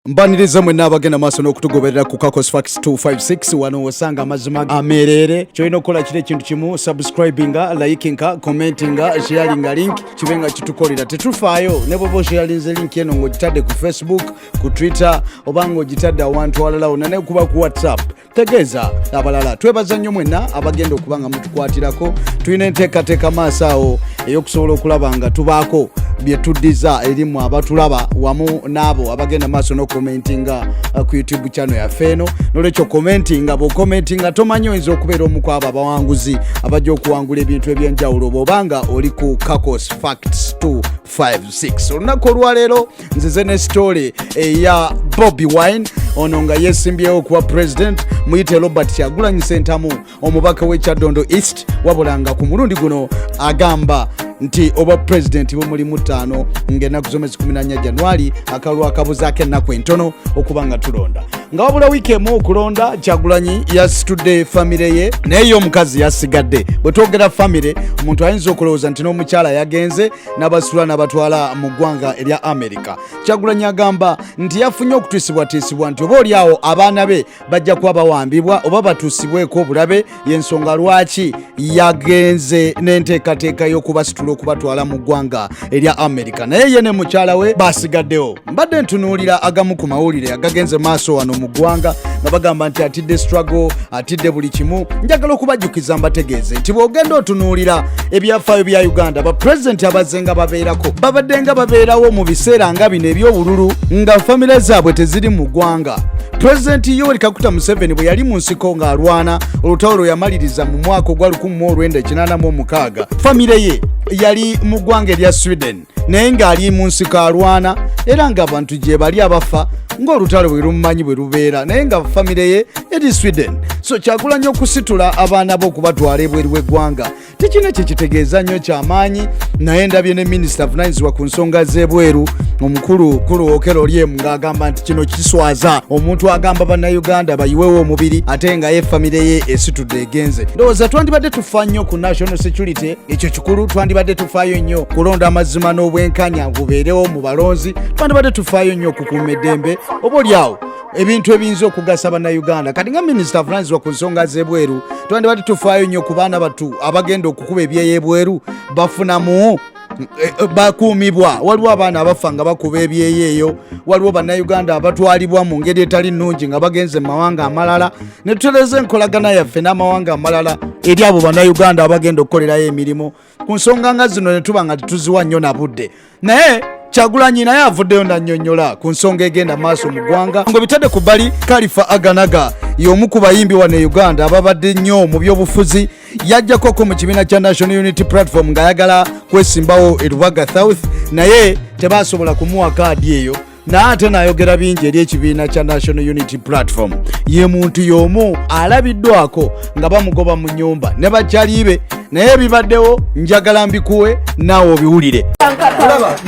Mbaniriza mwe n'abagenda maaso n'okutugoberera ku Kakos Facts 256 wano osanga amazima amerere kyolina okukola kiri ekintu kimu subscribinga likinga commentinga sharinga link kibenga kitukolera tetufaayo ne bwoba osharinze link eno ng'ogitadde ku Facebook ku Twitter oba ng'ogitadde awantu walala wonna ne kuba ku WhatsApp tegeeza abalala twebaza nnyo mwenna abagenda okuba nga mutukwatirako tulina enteekateeka maaso awo ey'okusobola okulaba nga tubaako bye tuddiza erimu abatulaba wamu n'abo abagenda maaso n'okomentinga ku YouTube channel yaffe eno n'olwekyo komentinga bw'okomentinga tomanyi oyinza okubeera omu ku abo abawanguzi abajja okuwangula ebintu eby'enjawulo bw'obanga oli ku Kakos Facts 256 olunaku olwaleero nzize ne story eya Bobi Wine ono nga yeesimbyewo okuba president muyite Robert Kyagulanyi Ssentamu omubaka w'ekyaddondo East wabula nga ku mulundi guno agamba nti oba president bo mulimu 5 ng'ennaku z'omwezi 14 January akalwa akabuza ak'ennaku entono okuba nga tulonda nga wabula wiiki emu okulonda Kyagulanyi yasitudde famire ye naye omukazi yasigadde bwe twogera famire omuntu ayinza okulowooza nti n'omukyala yagenze n'abasula n'abatwala mu ggwanga erya America. Kyagulanyi agamba nti yafunye okutuusibwatiisibwa nti oba oliawo abaana be bajja kuba bawambibwa oba batuusibweko obulabe y'ensonga lwaki yagenze n'enteekateeka y'okubasitula okubatwala mu ggwanga erya America naye ye ne mukyala we basigaddewo. Mbadde ntunuulira agamu ku mawulire agagenze maaso wano mu ggwanga nga bagamba nti atidde struggle atidde buli kimu. Njagala okubajjukiza mbategeeze nti bw'ogenda otunuulira ebyafaayo bya Uganda ba president abazenga babeerako babadde nga babeerawo mu biseera nga bino eby'obululu nga famire zaabwe teziri mu ggwanga. President Yoweri Kaguta Museveni bwe yali mu nsiko ng'alwana olutalo yamaliriza mu mwaka ogwa 1986 famire ye yali mu ggwanga erya Sweden naye ng'ali mu nsiko alwana era ng'abantu gye bali abafa ng'olutalo bwe lumumanyi bwe lubeera naye nga famire ye eri Sweden. So Kyagulanyi okusitula abaana bo okubatwala ebweru w'eggwanga tekina kye kitegeeza nnyo kyamaanyi naye ndabye ne minisita avunaanyizibwa ku nsonga z'ebweru omukulu Okero Oryem ng'agamba nti kino kiswaza omuntu agamba bannayuganda bayiwewo omubiri ate nga ye famire ye esitudde egenze. Ndowooza twandibadde tufa nnyo ku national security ekyo kikulu twandibadde tufaayo nnyo kulonda amazima n'obwenkanya bubeerewo mu balonzi twandibadde tufaayo nnyo okukuuma eddembe oba oliawo ebintu ebiyinza okugasa bannayuganda kati nga minisita avunaanyizibwa ku nsonga z'ebweru twandibadde tufaayo nnyo ku baana batu abagenda okukuba ebyeyeebweru bafunamu bakuumibwa. Waliwo abaana abafa nga bakuba ebyeyeeyo waliwo bannayuganda abatwalibwa mu ngeri etali nnungi nga bagenze mu mawanga amalala ne tutereza enkolagana yaffe n'amawanga amalala eri abo bannayuganda abagenda okukolerayo emirimu ku nsonga nga zino ne tuba nga tetuziwa nnyo na budde naye Kyagulanyi naye avuddeyo nannyonnyola ku nsonga egenda maaso mu ggwanga ngo bitadde ku bbali. Kalifah AgaNaga y'omu ku bayimbi wano e Uganda ababadde nnyo mu by'obufuzi yajjakoko mu kibiina kya National Unity Platform ng'ayagala kwesimbawo e Lubaga South naye tebaasobola kumuwa kaadi eyo n'ate n'ayogera bingi eri ekibiina kya National Unity Platform. Ye muntu y'omu alabiddwako nga bamugoba mu nnyumba ne bakyali be naye bibaddewo njagala mbikuwe naawe obiwulire.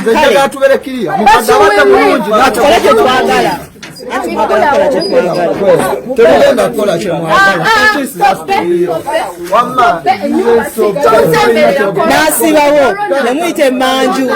Nze njagala tubeere kiriya mukadde abadde bulungi n'akikola kye twagala tebagenda kukola kye mwagala wamma n'asibawo ne muyite Manju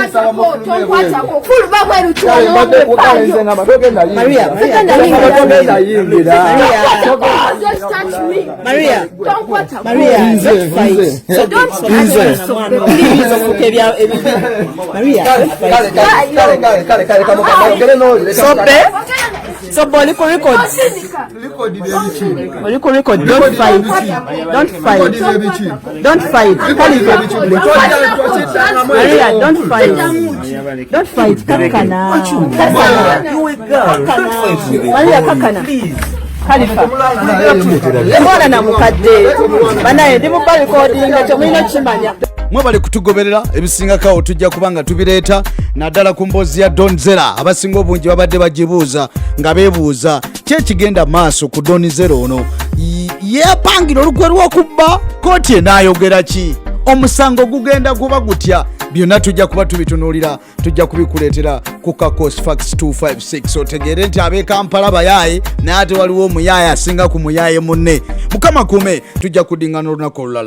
So Boliko record. Boliko record. Don't fight. Don't fight. Don't fight. Kalifah. Maria, don't fight. Don't fight. Kakana. You a girl. Maria, kakana. Kalifah. Lemona na mukadde. Banaye ndi mu recording kyo mulina kimanya. Mwebale kutugoberera ebisingakawo tujja kubanga tubireeta naddala ku mboozi ya Donzera abasinga obungi babadde bagibuuza nga beebuuza kyekigenda maaso ku Donzera ono yeepangira olugwe lw'okubba kooti enaayogera ki omusango gugenda guba gutya byonna tujja kuba tubitunuulira tujja kubikuleetera ku Kakos Facts 256 otegeere nti ab'e Kampala bayaaye naye ate waliwo omuyaaye asinga ku muyaaye munne. Mukama kume tujja kuddingana olunaku olulala.